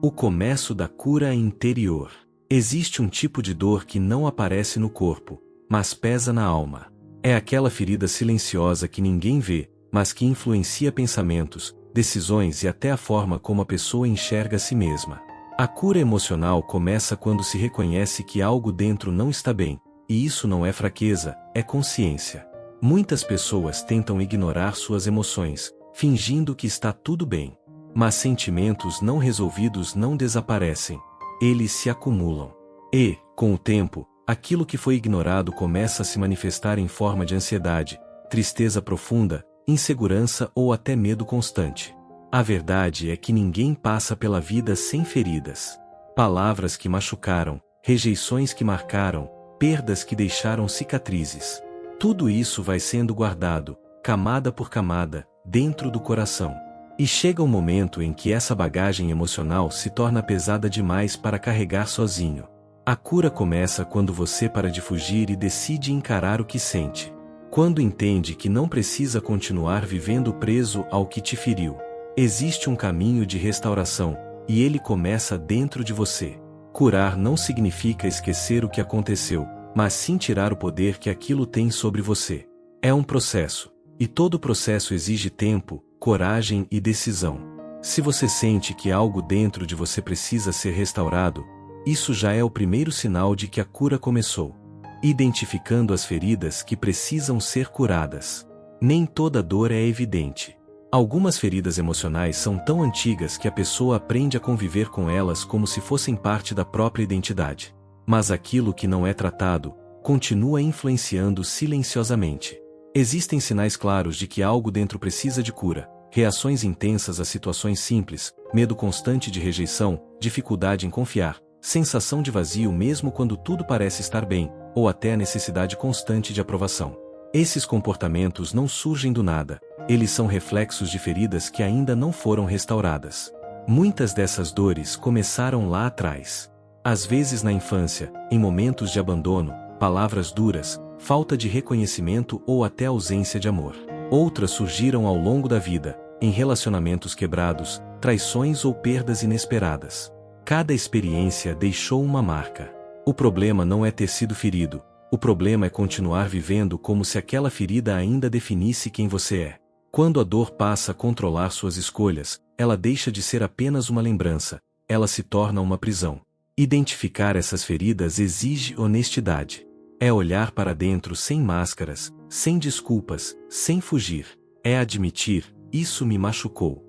O começo da cura interior. Existe um tipo de dor que não aparece no corpo, mas pesa na alma. É aquela ferida silenciosa que ninguém vê, mas que influencia pensamentos, decisões e até a forma como a pessoa enxerga a si mesma. A cura emocional começa quando se reconhece que algo dentro não está bem, e isso não é fraqueza, é consciência. Muitas pessoas tentam ignorar suas emoções, fingindo que está tudo bem. Mas sentimentos não resolvidos não desaparecem. Eles se acumulam. E, com o tempo, aquilo que foi ignorado começa a se manifestar em forma de ansiedade, tristeza profunda, insegurança ou até medo constante. A verdade é que ninguém passa pela vida sem feridas. Palavras que machucaram, rejeições que marcaram, perdas que deixaram cicatrizes. Tudo isso vai sendo guardado, camada por camada, dentro do coração. E chega um momento em que essa bagagem emocional se torna pesada demais para carregar sozinho. A cura começa quando você para de fugir e decide encarar o que sente. Quando entende que não precisa continuar vivendo preso ao que te feriu. Existe um caminho de restauração, e ele começa dentro de você. Curar não significa esquecer o que aconteceu, mas sim tirar o poder que aquilo tem sobre você. É um processo, e todo processo exige tempo, coragem e decisão. Se você sente que algo dentro de você precisa ser restaurado, isso já é o primeiro sinal de que a cura começou. Identificando as feridas que precisam ser curadas. Nem toda dor é evidente. Algumas feridas emocionais são tão antigas que a pessoa aprende a conviver com elas como se fossem parte da própria identidade. Mas aquilo que não é tratado, continua influenciando silenciosamente. Existem sinais claros de que algo dentro precisa de cura, reações intensas a situações simples, medo constante de rejeição, dificuldade em confiar, sensação de vazio mesmo quando tudo parece estar bem, ou até a necessidade constante de aprovação. Esses comportamentos não surgem do nada, eles são reflexos de feridas que ainda não foram restauradas. Muitas dessas dores começaram lá atrás. Às vezes na infância, em momentos de abandono, palavras duras, falta de reconhecimento ou até ausência de amor. Outras surgiram ao longo da vida, em relacionamentos quebrados, traições ou perdas inesperadas. Cada experiência deixou uma marca. O problema não é ter sido ferido, o problema é continuar vivendo como se aquela ferida ainda definisse quem você é. Quando a dor passa a controlar suas escolhas, ela deixa de ser apenas uma lembrança, ela se torna uma prisão. Identificar essas feridas exige honestidade. É olhar para dentro sem máscaras, sem desculpas, sem fugir. É admitir, isso me machucou.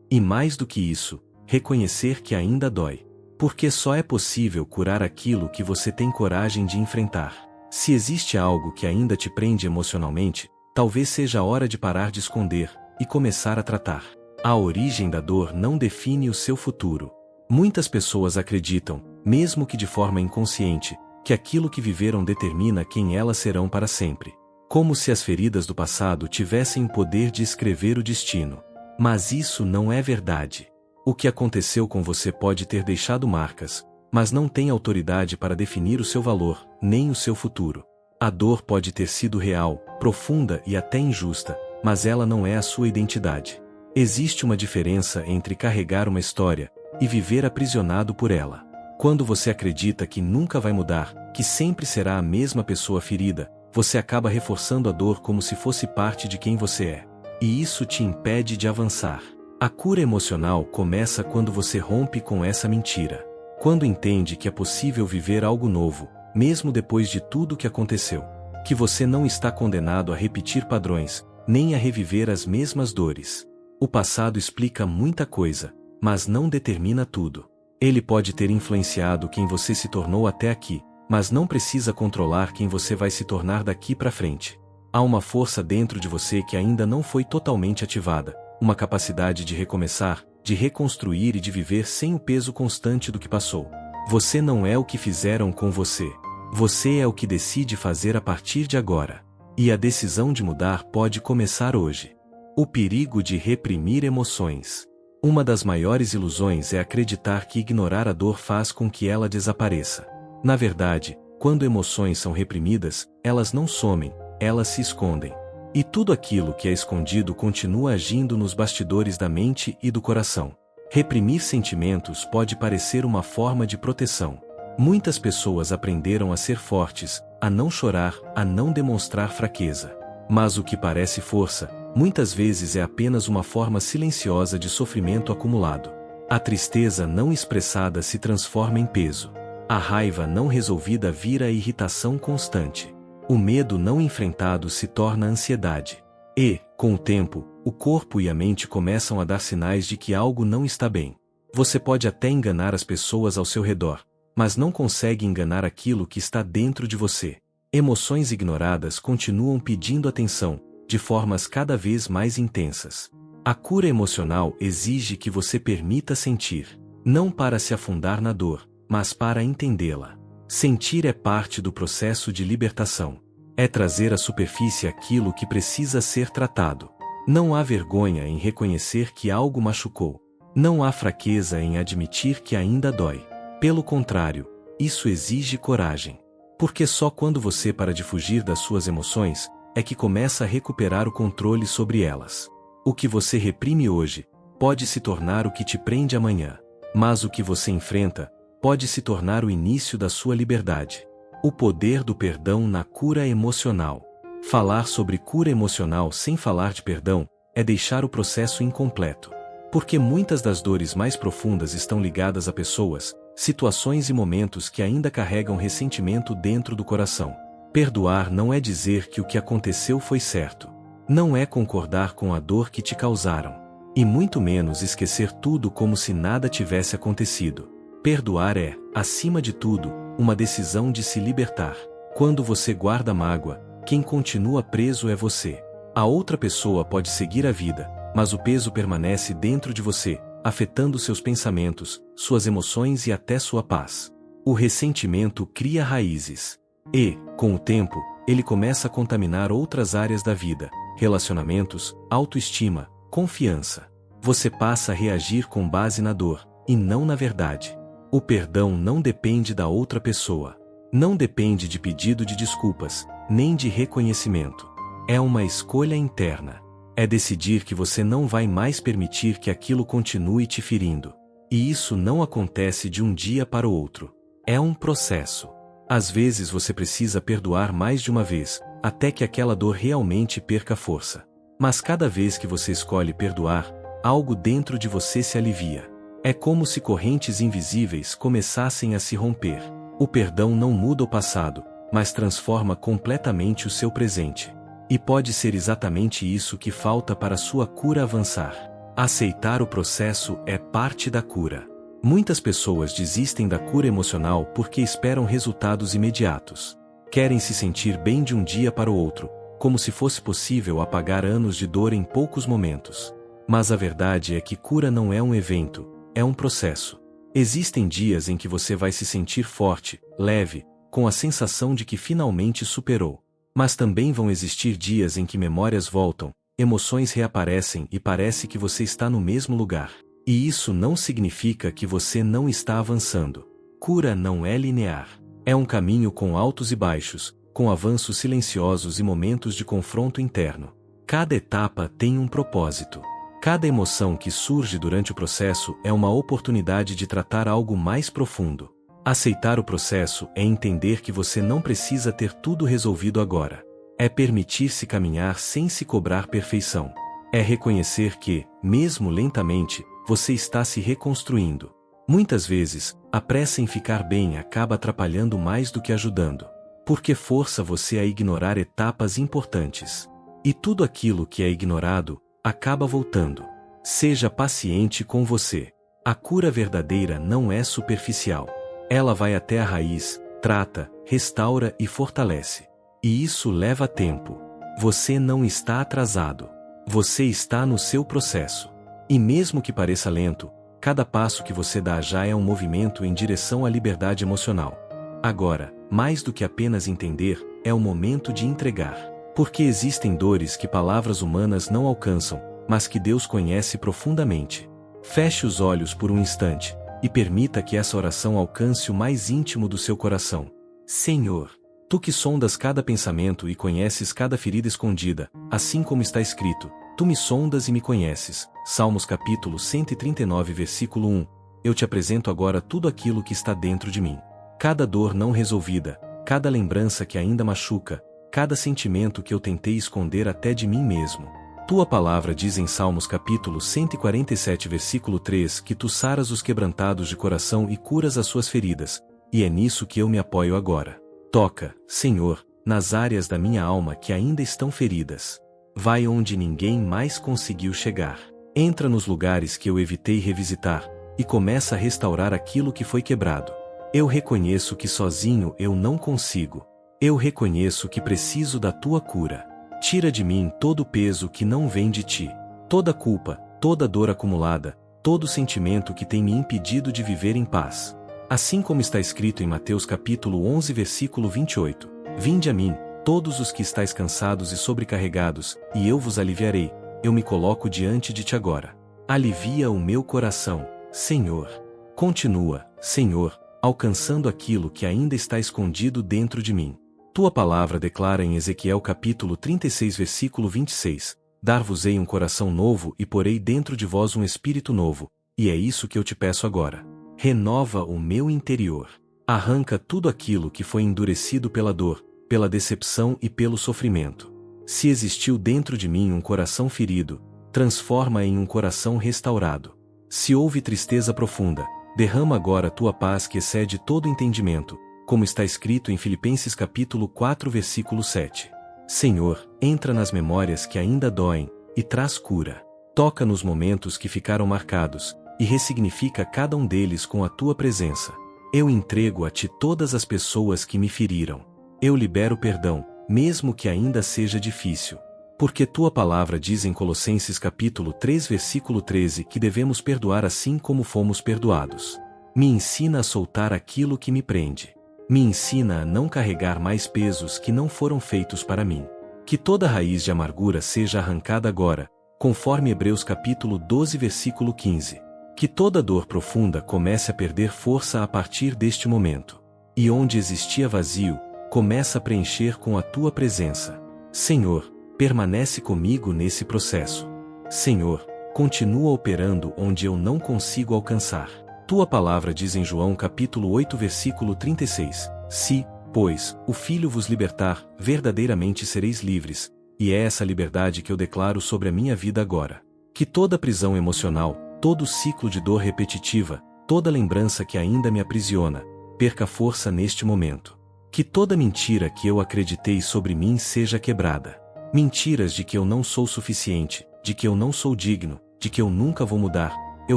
E mais do que isso, reconhecer que ainda dói. Porque só é possível curar aquilo que você tem coragem de enfrentar. Se existe algo que ainda te prende emocionalmente, talvez seja a hora de parar de esconder e começar a tratar. A origem da dor não define o seu futuro. Muitas pessoas acreditam, mesmo que de forma inconsciente, que aquilo que viveram determina quem elas serão para sempre. Como se as feridas do passado tivessem o poder de escrever o destino. Mas isso não é verdade. O que aconteceu com você pode ter deixado marcas, mas não tem autoridade para definir o seu valor, nem o seu futuro. A dor pode ter sido real, profunda e até injusta, mas ela não é a sua identidade. Existe uma diferença entre carregar uma história e viver aprisionado por ela. Quando você acredita que nunca vai mudar, que sempre será a mesma pessoa ferida, você acaba reforçando a dor como se fosse parte de quem você é. E isso te impede de avançar. A cura emocional começa quando você rompe com essa mentira. Quando entende que é possível viver algo novo, mesmo depois de tudo o que aconteceu. Que você não está condenado a repetir padrões, nem a reviver as mesmas dores. O passado explica muita coisa, mas não determina tudo. Ele pode ter influenciado quem você se tornou até aqui, mas não precisa controlar quem você vai se tornar daqui para frente. Há uma força dentro de você que ainda não foi totalmente ativada, uma capacidade de recomeçar, de reconstruir e de viver sem o peso constante do que passou. Você não é o que fizeram com você. Você é o que decide fazer a partir de agora. E a decisão de mudar pode começar hoje. O perigo de reprimir emoções. Uma das maiores ilusões é acreditar que ignorar a dor faz com que ela desapareça. Na verdade, quando emoções são reprimidas, elas não somem, elas se escondem. E tudo aquilo que é escondido continua agindo nos bastidores da mente e do coração. Reprimir sentimentos pode parecer uma forma de proteção. Muitas pessoas aprenderam a ser fortes, a não chorar, a não demonstrar fraqueza. Mas o que parece força, muitas vezes é apenas uma forma silenciosa de sofrimento acumulado. A tristeza não expressada se transforma em peso. A raiva não resolvida vira irritação constante. O medo não enfrentado se torna ansiedade. E, com o tempo, o corpo e a mente começam a dar sinais de que algo não está bem. Você pode até enganar as pessoas ao seu redor, mas não consegue enganar aquilo que está dentro de você. Emoções ignoradas continuam pedindo atenção, de formas cada vez mais intensas. A cura emocional exige que você permita sentir, não para se afundar na dor, mas para entendê-la. Sentir é parte do processo de libertação. É trazer à superfície aquilo que precisa ser tratado. Não há vergonha em reconhecer que algo machucou. Não há fraqueza em admitir que ainda dói. Pelo contrário, isso exige coragem. Porque só quando você para de fugir das suas emoções, é que começa a recuperar o controle sobre elas. O que você reprime hoje, pode se tornar o que te prende amanhã. Mas o que você enfrenta, pode se tornar o início da sua liberdade. O poder do perdão na cura emocional. Falar sobre cura emocional sem falar de perdão, é deixar o processo incompleto. Porque muitas das dores mais profundas estão ligadas a pessoas, situações e momentos que ainda carregam ressentimento dentro do coração. Perdoar não é dizer que o que aconteceu foi certo. Não é concordar com a dor que te causaram. E muito menos esquecer tudo como se nada tivesse acontecido. Perdoar é, acima de tudo, uma decisão de se libertar. Quando você guarda mágoa, quem continua preso é você. A outra pessoa pode seguir a vida, mas o peso permanece dentro de você, afetando seus pensamentos, suas emoções e até sua paz. O ressentimento cria raízes. E, com o tempo, ele começa a contaminar outras áreas da vida, relacionamentos, autoestima, confiança. Você passa a reagir com base na dor, e não na verdade. O perdão não depende da outra pessoa. Não depende de pedido de desculpas, nem de reconhecimento. É uma escolha interna. É decidir que você não vai mais permitir que aquilo continue te ferindo. E isso não acontece de um dia para o outro. É um processo. Às vezes você precisa perdoar mais de uma vez, até que aquela dor realmente perca força. Mas cada vez que você escolhe perdoar, algo dentro de você se alivia. É como se correntes invisíveis começassem a se romper. O perdão não muda o passado, mas transforma completamente o seu presente. E pode ser exatamente isso que falta para sua cura avançar. Aceitar o processo é parte da cura. Muitas pessoas desistem da cura emocional porque esperam resultados imediatos. Querem se sentir bem de um dia para o outro, como se fosse possível apagar anos de dor em poucos momentos. Mas a verdade é que cura não é um evento, é um processo. Existem dias em que você vai se sentir forte, leve, com a sensação de que finalmente superou. Mas também vão existir dias em que memórias voltam, emoções reaparecem e parece que você está no mesmo lugar. E isso não significa que você não está avançando. Cura não é linear. É um caminho com altos e baixos, com avanços silenciosos e momentos de confronto interno. Cada etapa tem um propósito. Cada emoção que surge durante o processo é uma oportunidade de tratar algo mais profundo. Aceitar o processo é entender que você não precisa ter tudo resolvido agora. É permitir-se caminhar sem se cobrar perfeição. É reconhecer que, mesmo lentamente, você está se reconstruindo. Muitas vezes, a pressa em ficar bem acaba atrapalhando mais do que ajudando. Porque força você a ignorar etapas importantes. E tudo aquilo que é ignorado, acaba voltando. Seja paciente com você. A cura verdadeira não é superficial. Ela vai até a raiz, trata, restaura e fortalece. E isso leva tempo. Você não está atrasado. Você está no seu processo. E mesmo que pareça lento, cada passo que você dá já é um movimento em direção à liberdade emocional. Agora, mais do que apenas entender, é o momento de entregar. Porque existem dores que palavras humanas não alcançam, mas que Deus conhece profundamente. Feche os olhos por um instante, e permita que essa oração alcance o mais íntimo do seu coração. Senhor, Tu que sondas cada pensamento e conheces cada ferida escondida, assim como está escrito, Tu me sondas e me conheces. Salmos capítulo 139 versículo 1. Eu te apresento agora tudo aquilo que está dentro de mim. Cada dor não resolvida, cada lembrança que ainda machuca, cada sentimento que eu tentei esconder até de mim mesmo. Tua palavra diz em Salmos capítulo 147 versículo 3 que tu saras os quebrantados de coração e curas as suas feridas, e é nisso que eu me apoio agora. Toca, Senhor, nas áreas da minha alma que ainda estão feridas. Vai onde ninguém mais conseguiu chegar. Entra nos lugares que eu evitei revisitar, e começa a restaurar aquilo que foi quebrado. Eu reconheço que sozinho eu não consigo. Eu reconheço que preciso da tua cura. Tira de mim todo o peso que não vem de ti, toda culpa, toda dor acumulada, todo sentimento que tem me impedido de viver em paz. Assim como está escrito em Mateus capítulo 11 versículo 28, Vinde a mim, todos os que estáis cansados e sobrecarregados, e eu vos aliviarei. Eu me coloco diante de ti agora. Alivia o meu coração, Senhor. Continua, Senhor, alcançando aquilo que ainda está escondido dentro de mim. Tua palavra declara em Ezequiel capítulo 36 versículo 26, Dar-vos-ei um coração novo e porei dentro de vós um espírito novo, e é isso que eu te peço agora. Renova o meu interior. Arranca tudo aquilo que foi endurecido pela dor, pela decepção e pelo sofrimento. Se existiu dentro de mim um coração ferido, transforma em um coração restaurado. Se houve tristeza profunda, derrama agora tua paz que excede todo entendimento, como está escrito em Filipenses capítulo 4 versículo 7. Senhor, entra nas memórias que ainda doem, e traz cura. Toca nos momentos que ficaram marcados, e ressignifica cada um deles com a tua presença. Eu entrego a ti todas as pessoas que me feriram. Eu libero perdão, mesmo que ainda seja difícil. Porque tua palavra diz em Colossenses capítulo 3 versículo 13 que devemos perdoar assim como fomos perdoados. Me ensina a soltar aquilo que me prende. Me ensina a não carregar mais pesos que não foram feitos para mim. Que toda raiz de amargura seja arrancada agora, conforme Hebreus capítulo 12 versículo 15. Que toda dor profunda comece a perder força a partir deste momento. E onde existia vazio, começa a preencher com a tua presença. Senhor, permanece comigo nesse processo. Senhor, continua operando onde eu não consigo alcançar. Tua palavra diz em João capítulo 8 versículo 36, Se, pois, o Filho vos libertar, verdadeiramente sereis livres, e é essa liberdade que eu declaro sobre a minha vida agora. Que toda prisão emocional, todo ciclo de dor repetitiva, toda lembrança que ainda me aprisiona, perca força neste momento. Que toda mentira que eu acreditei sobre mim seja quebrada. Mentiras de que eu não sou suficiente, de que eu não sou digno, de que eu nunca vou mudar, eu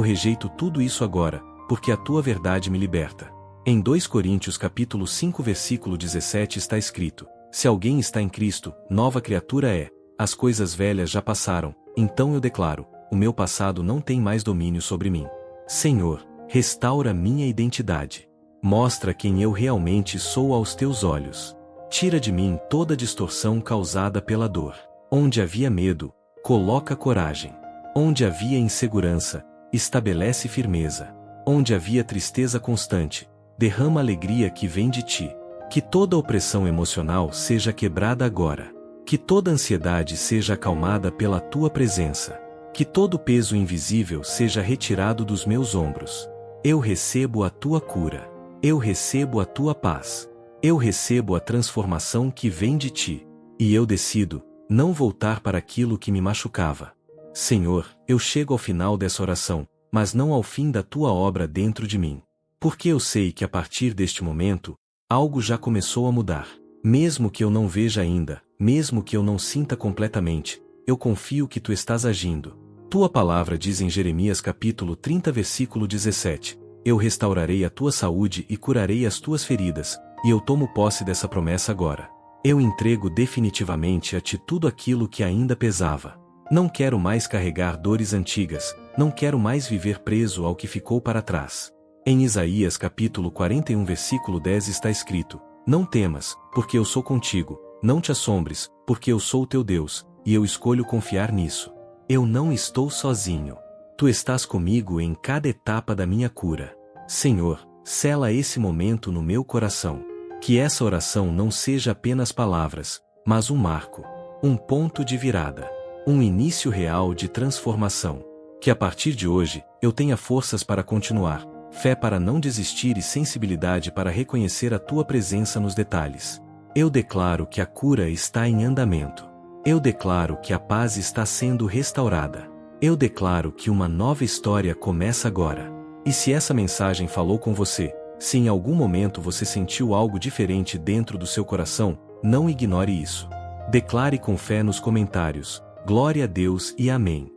rejeito tudo isso agora, porque a tua verdade me liberta. Em 2 Coríntios capítulo 5 versículo 17 está escrito, Se alguém está em Cristo, nova criatura é, as coisas velhas já passaram, então eu declaro, o meu passado não tem mais domínio sobre mim. Senhor, restaura minha identidade. Mostra quem eu realmente sou aos teus olhos. Tira de mim toda distorção causada pela dor. Onde havia medo, coloca coragem. Onde havia insegurança, estabelece firmeza. Onde havia tristeza constante, derrama a alegria que vem de ti. Que toda opressão emocional seja quebrada agora. Que toda ansiedade seja acalmada pela tua presença. Que todo peso invisível seja retirado dos meus ombros. Eu recebo a tua cura. Eu recebo a tua paz. Eu recebo a transformação que vem de ti. E eu decido não voltar para aquilo que me machucava. Senhor, eu chego ao final dessa oração, mas não ao fim da tua obra dentro de mim. Porque eu sei que a partir deste momento, algo já começou a mudar. Mesmo que eu não veja ainda, mesmo que eu não sinta completamente, eu confio que tu estás agindo. Tua palavra diz em Jeremias capítulo 30 versículo 17, Eu restaurarei a tua saúde e curarei as tuas feridas, e eu tomo posse dessa promessa agora. Eu entrego definitivamente a ti tudo aquilo que ainda pesava. Não quero mais carregar dores antigas, não quero mais viver preso ao que ficou para trás. Em Isaías capítulo 41 versículo 10 está escrito, Não temas, porque eu sou contigo, não te assombres, porque eu sou o teu Deus, e eu escolho confiar nisso. Eu não estou sozinho. Tu estás comigo em cada etapa da minha cura. Senhor, sela esse momento no meu coração. Que essa oração não seja apenas palavras, mas um marco, um ponto de virada. Um início real de transformação. Que a partir de hoje, eu tenha forças para continuar, fé para não desistir e sensibilidade para reconhecer a tua presença nos detalhes. Eu declaro que a cura está em andamento. Eu declaro que a paz está sendo restaurada. Eu declaro que uma nova história começa agora. E se essa mensagem falou com você, se em algum momento você sentiu algo diferente dentro do seu coração, não ignore isso. Declare com fé nos comentários: glória a Deus e amém.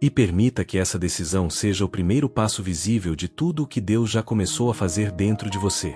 E permita que essa decisão seja o primeiro passo visível de tudo o que Deus já começou a fazer dentro de você.